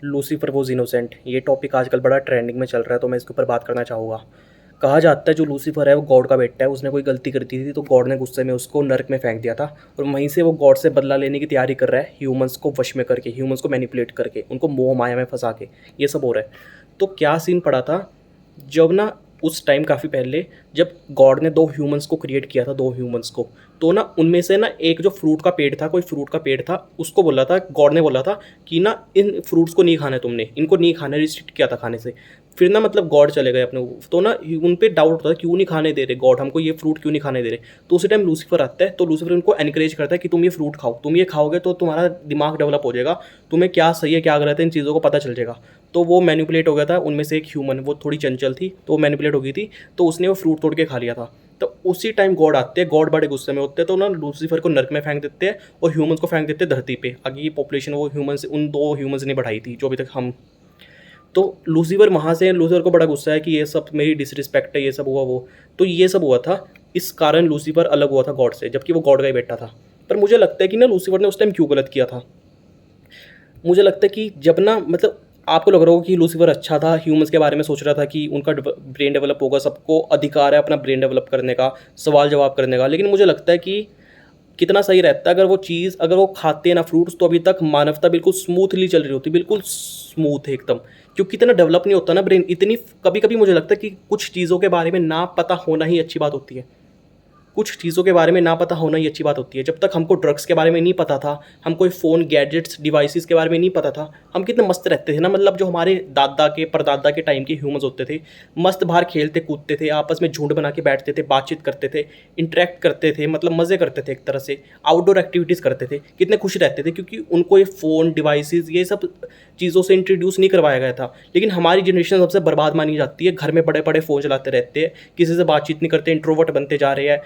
Lucifer was innocent, ये topic आजकल बड़ा ट्रेंडिंग में चल रहा है, तो मैं इसके ऊपर बात करना चाहूँगा। कहा जाता है जो लूसीफर है वो गॉड का बेटा है। उसने कोई गलती कर दी थी तो गॉड ने गुस्से में उसको नर्क में फेंक दिया था, और वहीं से वो गॉड से बदला लेने की तैयारी कर रहा है, ह्यूमंस को वश में करके, ह्यूमंस को मैनिपुलेट करके, उनको मोह माया में फंसा के, ये सब हो रहा है। तो क्या सीन पड़ा था जब ना, उस टाइम काफ़ी पहले, जब गॉड ने दो ह्यूमंस को क्रिएट किया था, दो ह्यूमंस को, तो ना उनमें से ना एक जो फ्रूट का पेड़ था, कोई फ्रूट का पेड़ था, उसको बोला था, गॉड ने बोला था कि ना इन फ्रूट्स को नहीं खाना है, तुमने इनको नहीं खाना, रिस्ट्रिक्ट किया था खाने से। फिर ना मतलब गॉड चले गए अपने, तो ना उन पे डाउट होता है क्यों नहीं खाने दे रहे गॉड, हमको ये फ्रूट क्यों नहीं खाने दे रहे। तो उसी टाइम लूसीफर आता है, तो लूसीफर उनको एनकरेज करता है कि तुम ये फ्रूट खाओ, तुम ये खाओगे तो तुम्हारा दिमाग डेवलप हो जाएगा, तुम्हें क्या सही है क्या गलत है इन चीज़ों को पता चल जाएगा। तो वो मैनिपुलेट हो गया था, उनमें से एक ह्यूमन, वो थोड़ी चंचल थी तो वो मैनिपुलेट हो गई थी, तो उसने वो फ्रूट तोड़ के खा लिया था। तो उसी टाइम गॉड आते हैं, गॉड बड़े गुस्से में होते हैं, तो ना लूसीफर को नर्क में फेंक देते हैं और ह्यूमंस को फेंक देते हैं धरती पे। आगे की पॉपुलेशन वो ह्यूमंस, उन दो ह्यूमंस ने बढ़ाई थी जो अभी तक हम। तो लूसीफर वहाँ से, लूसीफर को बड़ा गुस्सा है कि ये सब मेरी डिसरिस्पेक्ट है, ये सब हुआ वो। तो ये सब हुआ था, इस कारण लूसीफर अलग हुआ था गॉड से, जबकि वो गॉड का ही बेटा था। पर मुझे लगता है कि ना लूसीफर ने उस टाइम क्यों गलत किया था। मुझे लगता है कि जब ना मतलब आपको लग रहा होगा कि लूसीफर अच्छा था, ह्यूमंस के बारे में सोच रहा था कि उनका ब्रेन डेवलप होगा, सबको अधिकार है अपना ब्रेन डेवलप करने का, सवाल जवाब करने का। लेकिन मुझे लगता है कि कितना सही रहता है अगर वो चीज़, अगर वो खाते ना फ्रूट्स, तो अभी तक मानवता बिल्कुल स्मूथली चल रही होती, बिल्कुल स्मूथ एकदम। क्योंकि इतना डेवलप नहीं होता ना ब्रेन, इतनी कभी कभी मुझे लगता है कि कुछ चीज़ों के बारे में ना पता होना ही अच्छी बात होती है। कुछ चीज़ों के बारे में ना पता होना ही अच्छी बात होती है। जब तक हमको ड्रग्स के बारे में नहीं पता था, हम कोई फ़ोन, गैजेट्स, डिवाइसेस के बारे में नहीं पता था, हम कितने मस्त रहते थे ना। मतलब जो हमारे दादा के परदादा के टाइम के ह्यूमंस होते थे, मस्त बाहर खेलते कूदते थे, आपस में झुंड बना के बैठते थे, बातचीत करते थे, इंटरेक्ट करते थे, मतलब मज़े करते थे, एक तरह से आउटडोर एक्टिविटीज़ करते थे, कितने खुश रहते थे, क्योंकि उनको ये फ़ोन, डिवाइसेस, ये सब चीज़ों से इंट्रोड्यूस नहीं करवाया गया था। लेकिन हमारी जनरेशन सबसे बर्बाद मानी जाती है, घर में बड़े बड़े फ़ोन चलाते रहते हैं, किसी से बातचीत नहीं करते, इंट्रोवर्ट बनते जा रहे हैं,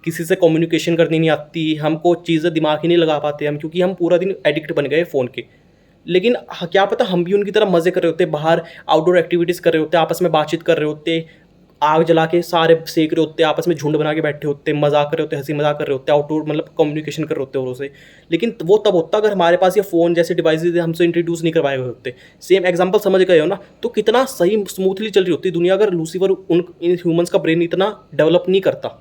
किसी से कम्युनिकेशन करनी नहीं आती, हमको चीज़ें दिमाग ही नहीं लगा पाते हम, क्योंकि हम पूरा दिन एडिक्ट बन गए फ़ोन के। लेकिन क्या पता हम भी उनकी तरह मज़े कर रहे होते, बाहर आउटडोर एक्टिविटीज़ कर रहे होते, आपस में बातचीत कर रहे होते, आग जला के सारे सेक रहे होते, आपस में झुंड बना के बैठे होते, मजाक कर रहे होते, हंसी मजाक कर रहे होते, आउटडोर मतलब कम्युनिकेशन कर रहे होते औरों से। लेकिन वो तब होता अगर हमारे पास ये फ़ोन जैसे डिवाइसेज हमसे इंट्रोड्यूस नहीं करवाए हुए होते। सेम एग्जांपल समझ गए हो ना, तो कितना सही स्मूथली चल रही होती दुनिया अगर लूसीफर उन इन ह्यूमंस का ब्रेन इतना डेवलप नहीं करता।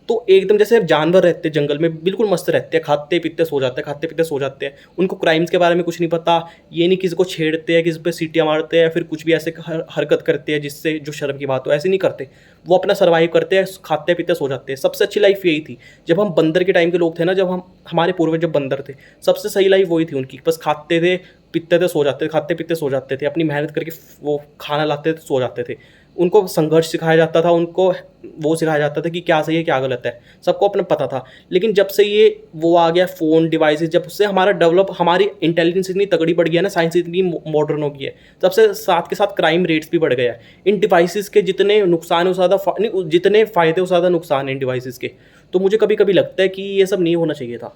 तो एकदम जैसे जानवर रहते हैं जंगल में, बिल्कुल मस्त रहते हैं, खाते पीते सो जाते हैं, खाते पीते सो जाते हैं, उनको क्राइम्स के बारे में कुछ नहीं पता, ये नहीं किसी को छेड़ते हैं, किसी पे सीटियाँ मारते हैं, फिर कुछ भी ऐसे हरकत करते हैं जिससे जो शर्म की बात हो, ऐसे नहीं करते। वो अपना सर्वाइव करते हैं, खाते पीते सो जाते हैं। सबसे अच्छी लाइफ यही थी जब हम बंदर के टाइम के लोग थे ना, जब हम, हमारे पूर्वज जब बंदर थे, सबसे सही लाइफ वही थी उनकी। बस खाते थे, पीते थे, सो जाते थे, खाते पीते सो जाते थे, अपनी मेहनत करके वो खाना लाते थे, सो जाते थे। उनको संघर्ष सिखाया जाता था, उनको वो सिखाया जाता था कि क्या सही है क्या गलत है, सबको अपना पता था। लेकिन जब से ये वो आ गया फ़ोन, डिवाइसेस, जब से हमारा डेवलप, हमारी इंटेलिजेंस इतनी तगड़ी बढ़ गई है ना, साइंस इतनी मॉडर्न हो गई है, तब से साथ के साथ क्राइम रेट्स भी बढ़ गया है। इन डिवाइसेस के जितने नुकसान हो ज़्यादा नहीं, जितने फ़ायदे हो ज़्यादा नुकसान है इन डिवाइसेस के। तो मुझे कभी कभी लगता है कि ये सब नहीं होना चाहिए था।